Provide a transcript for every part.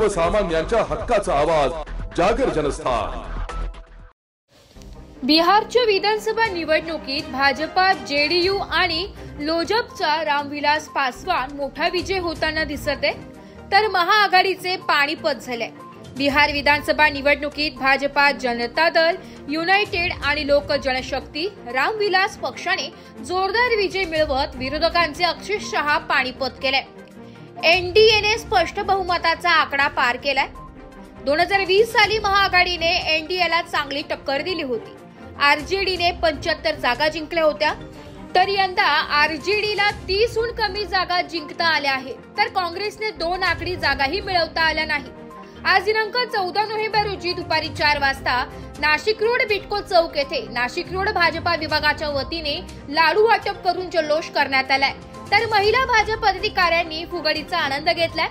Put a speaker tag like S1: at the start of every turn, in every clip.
S1: सर्वसामान्यांच्या हक्काचा आवाज जागर जनस्थान।
S2: बिहारच्या विधानसभा निवडणुकीत भाजपा, जेडीयू आणि लोजपचा रामविलास पासवान मोठा विजय होताना दिसत आहे, तर महाआघाडीचे पाणीपत झाले। बिहार विधानसभा निवडणुकीत भाजपा, जनता दल युनायटेड आणि लोक जनशक्ती रामविलास पक्षाने जोरदार विजय मिळवत विरोधकांचे अक्षरशः पाणीपत केले। एनडीएने स्पष्ट बहुमताचा आकडा पार केलाय। 2020 साली महाआघाडीने एनडीएला चांगली टक्कर दिली होती। आरजेडीने 75 जागा जिंकल्या होत्या, तर यंदा आरजेडीला 30हून कमी जागा जिंकता आल्या आहेत, तर काँग्रेसने 2 आकडी जागाही मिळवता आल्या नाही। आज दिनांक 14 नोव्हेंबर रोजी दुपारी 4 वाजता नाशिक रोड बिटको चौक येथे नाशिक रोड भाजपा विभागाच्या वतीने लाडू वाटप करून जल्लोष करण्यात आलाय, तर महिला भाजप पदाधिकाऱ्यांनी फुगडीचा आनंद घेतलाय।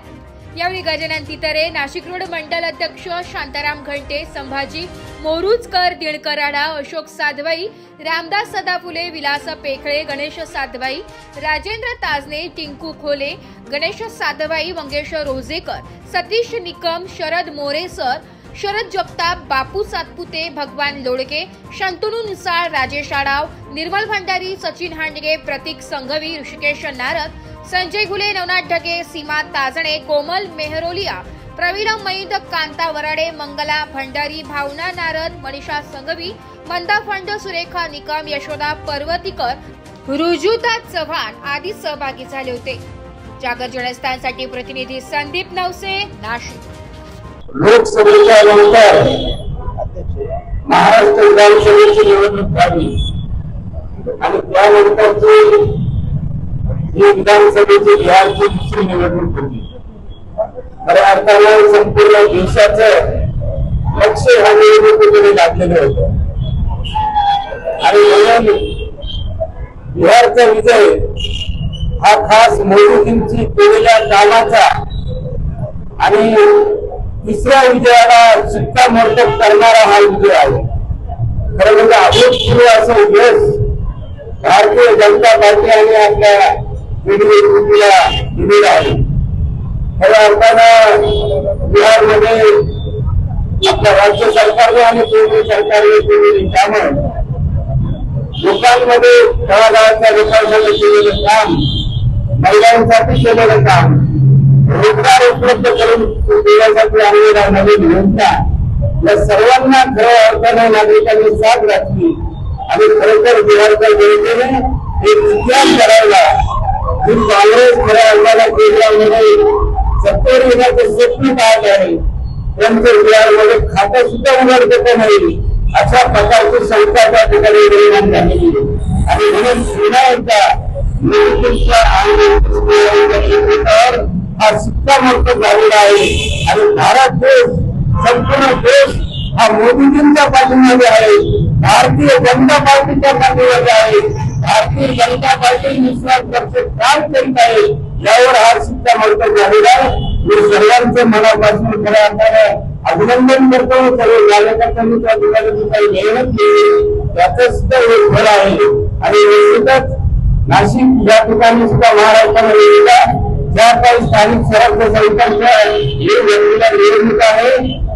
S2: यावेळी गजानन तितरे, नाशिक रोड मंडल अध्यक्ष शांताराम घंटे, संभाजी मोरुजकर, दिनकर राडा, अशोक साधवाई, रामदास सदाफुले, विलास पेखळे, गणेश साधवाई, राजेंद्र ताजने, टिंकू खोले, गणेश साधवाई, मंगेश रोजेकर, सतीश निकम, शरद मोरेसर, शरद जगताप, बापू सातपुते, भगवान लोडके, शंतनू निसाळ, राजेश आडाव, निर्मल भंडारी, सचिन हांडगे, प्रतीक संघवी, ऋषिकेश नारद, संजय घुले, नवनाथ ढगे, सीमा ताजणे, कोमल मेहरोलिया, प्रवीण मैद, कांता वराडे, मंगला भंडारी, भावना नारद, मनीषा संघवी, मंदा फंड, सुरेखा निकम, यशोदा पर्वतीकर, रुजुता चव्हाण आदी सहभागी झाले होते। जागर जनस्थानसाठी प्रतिनिधी संदीप नवसे, नाशिक।
S3: लोकसभेच्या नंतर महाराष्ट्र विधानसभेची निवडणूक झाली आणि त्यानंतरची ही विधानसभेची बिहारची दुसरी निवडणूक होती। खऱ्या अर्थानं संपूर्ण देशाचं लक्ष ह्या निवडणुकीकडे लागलेलं होतं आणि म्हणून बिहारचा विजय हा खास मोदीजींची केलेल्या कामाचा आणि तिसऱ्या विजयाला शिक्कामोर्तब करणारा हा विजय आहे। खरं म्हणजे अभूतपूर्व असं यश भारतीय जनता पार्टी आणि आपल्या पिढीला दिलेलं आहे। खऱ्या अर्थानं बिहारमध्ये आपल्या राज्य सरकारने आणि केंद्र सरकारने केलेली कामं, लोकांमध्ये तळागाळाच्या लोकांसाठी केलेलं काम, महिलांसाठी केलेलं काम, रोजगार उपलब्ध करून देण्यासाठी आणलेला नवीन योजना, या सर्वांना खऱ्या अर्थानं नागरिकांनी साथ घातली आणि खरोखर बिहारच्या जनतेने एक इतिहास करायला ही काँग्रेस खऱ्या अर्थानं केंद्रामध्ये सत्तेवर येण्याचं स्वप्न पाहत आहे, त्यांचं बिहारमध्ये खातं सुद्धा उघडता नाही अशा प्रकारची शंका त्या ठिकाणी निर्माण झालेली आहे। आणि म्हणून पुन्हा एकदा मोदींच्या नेतृत्वावर हा शिक्कामोर्तब झालेला आहे आणि भारत देश, संपूर्ण देश हा मोदीजींच्या पाठीमागे आहे, भारतीय जनता पार्टीच्या पाठीमागे आहे, भारतीय जनता पार्टी निस्वार्थपणे काम करीत आहे, यावर हा शिक्कामोर्तब झालेला आहे। मी सर्वांचं मनापासून खऱ्या अर्थानं अभिनंदन करतो। सर्व कार्यकर्त्यांनी त्या ठिकाणी काही मेहनत केली त्याचं सुद्धा एक फळ आहे आणि निश्चितच नाशिक या ठिकाणी सुद्धा महाराष्ट्रामध्ये ज्या काही स्थानिक स्वराज्य संस्थांच्या व्यक्तीला निवडणूक आहे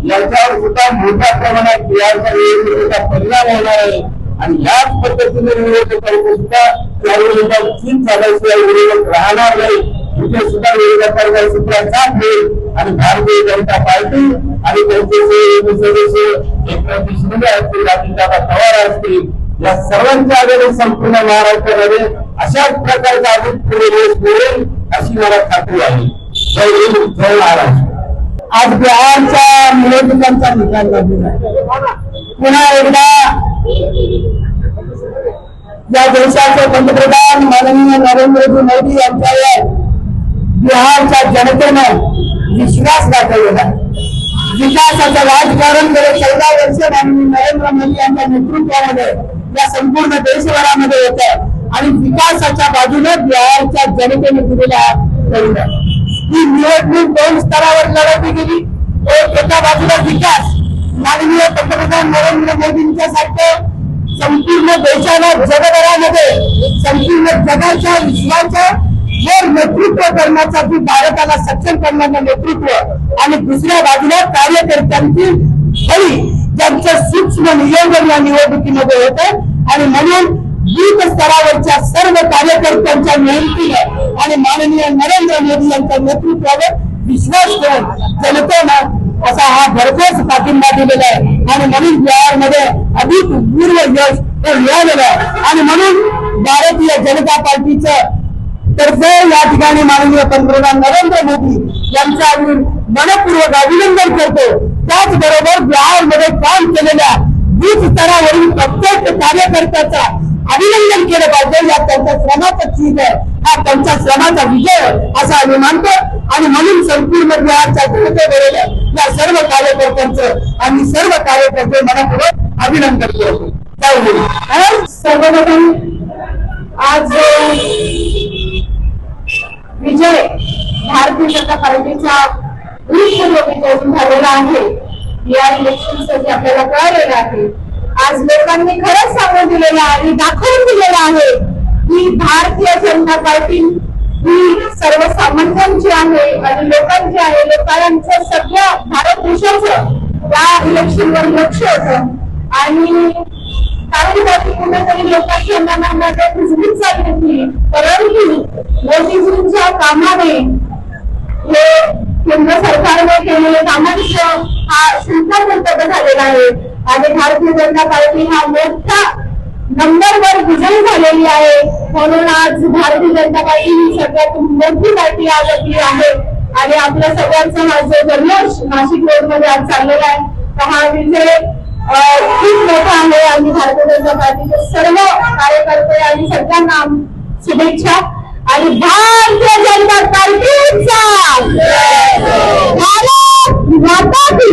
S3: याच्यावर सुद्धा मोठ्या प्रमाणात बिहारच्या निवडणुकीचा परिणाम होणार आहे आणि याच पद्धतीने निवडणुकीचा सुद्धा या निवडणुका चीन झाल्याशिवाय विरोधक राहणार नाही, तिथे सुद्धा विरोधकांचा सुद्धा साथ मिळेल आणि भारतीय जनता पार्टी आणि त्यांचे सदस्य एकनाथ शिंदे असतील, अजितदादा पवार असतील, या सर्वांच्या आधारे संपूर्ण महाराष्ट्रामध्ये अशाच प्रकारचा अभूतपूर्व यश मिळेल अशी मला खात्री आहे। जय हिंद, जय महाराष्ट्र। आज बिहारच्या निवडणुकांचा निकाल लागलेला आहे। पुन्हा एकदा या देशाचे पंतप्रधान माननीय नरेंद्रजी मोदी यांच्यावर बिहारच्या जनतेनं विश्वास दाखवलेला आहे। विकासाचं राजकारण गेले 14 वर्ष माननीय नरेंद्र मोदी यांच्या नेतृत्वामध्ये या संपूर्ण देशभरामध्ये होतं आणि विकासाच्या बाजूने बिहारच्या जनतेने दिलेला कळलं। ही निवडणूक 2 स्तरावर लढवली गेली। एका बाजूला विकास, माननीय पंतप्रधान नरेंद्र मोदींच्या सारखं संपूर्ण देशाला जगभरामध्ये संपूर्ण जगाच्या विश्वाचं नेतृत्व करण्यासाठी भारताला सक्षम करण्याचं नेतृत्व आणि दुसऱ्या बाजूला कार्यकर्त्यांची खरी ज्यांचं सूक्ष्म नियोजन या निवडणुकीमध्ये होतं आणि म्हणून बूथ स्तरावरच्या सर्व कार्यकर्त्यांच्या मेहनतीने आणि माननीय नरेंद्र मोदी यांच्या नेतृत्वावर विश्वास ठेवून जनतेनं असा हा भरघोस पाठिंबा दिलेला आहे आणि म्हणून बिहारमध्ये अभूतपूर्व यश हे मिळालेलं आहे आणि म्हणून भारतीय जनता पार्टीचं तर्फे या ठिकाणी माननीय पंतप्रधान नरेंद्र मोदी यांच्या मनपूर्वक अभिनंदन करतो. त्याचबरोबर बिहारमध्ये काम केलेल्या बूथ स्तरावरील प्रत्येक कार्यकर्त्याचा अभिनंदन केलं पाहिजे. या त्यांच्या श्रमाचा चीज आहे, हा त्यांच्या श्रमाचा विजय असं आम्ही मानतो आणि म्हणून संपूर्ण बिहारच्या जनतेबरोबर या सर्व कार्यकर्त्यांचं आम्ही सर्व कार्यकर्ते मनपूर्वक अभिनंदन करतो. सर्वप्रथम आज विजय भारतीय जनता पार्टीचा भूतपूर्व विजय झालेला आहे. या इलेक्शनसाठी आपल्याला कळलेलं आहे. आज लोकांनी खरंच सांगून दिलेलं आहे आणि दाखवून दिलेलं आहे की भारतीय जनता पार्टी ही सर्वसामान्यांची आहे आणि लोकांची आहे. लोकांचं सगळ्या भारत देशाचं या इलेक्शनवर लक्ष होतं आणि काही बाबी कुठेतरी लोकांच्या मनामध्ये कुजबूज झाली होती, परंतु मोदीजींच्या कामाने हे केंद्र सरकारने केलेले कामांचं हा शिल्पा झालेला आहे आणि भारतीय जनता पार्टी हा मोठा नंबरवर विजयी झालेली आहे. म्हणून आज भारतीय जनता पार्टी ही सगळ्यात मोठी पार्टी आज आपली आहे आणि आपल्या सगळ्यांचा हा जो जल्लोष नाशिक रोड मध्ये आज चाललेला आहे तर हा विजय खूप मोठा आहे आणि भारतीय जनता पार्टीचे सर्व कार्यकर्ते आणि सगळ्यांना शुभेच्छा आणि भारतीय जनता पार्टीचा भारत माता की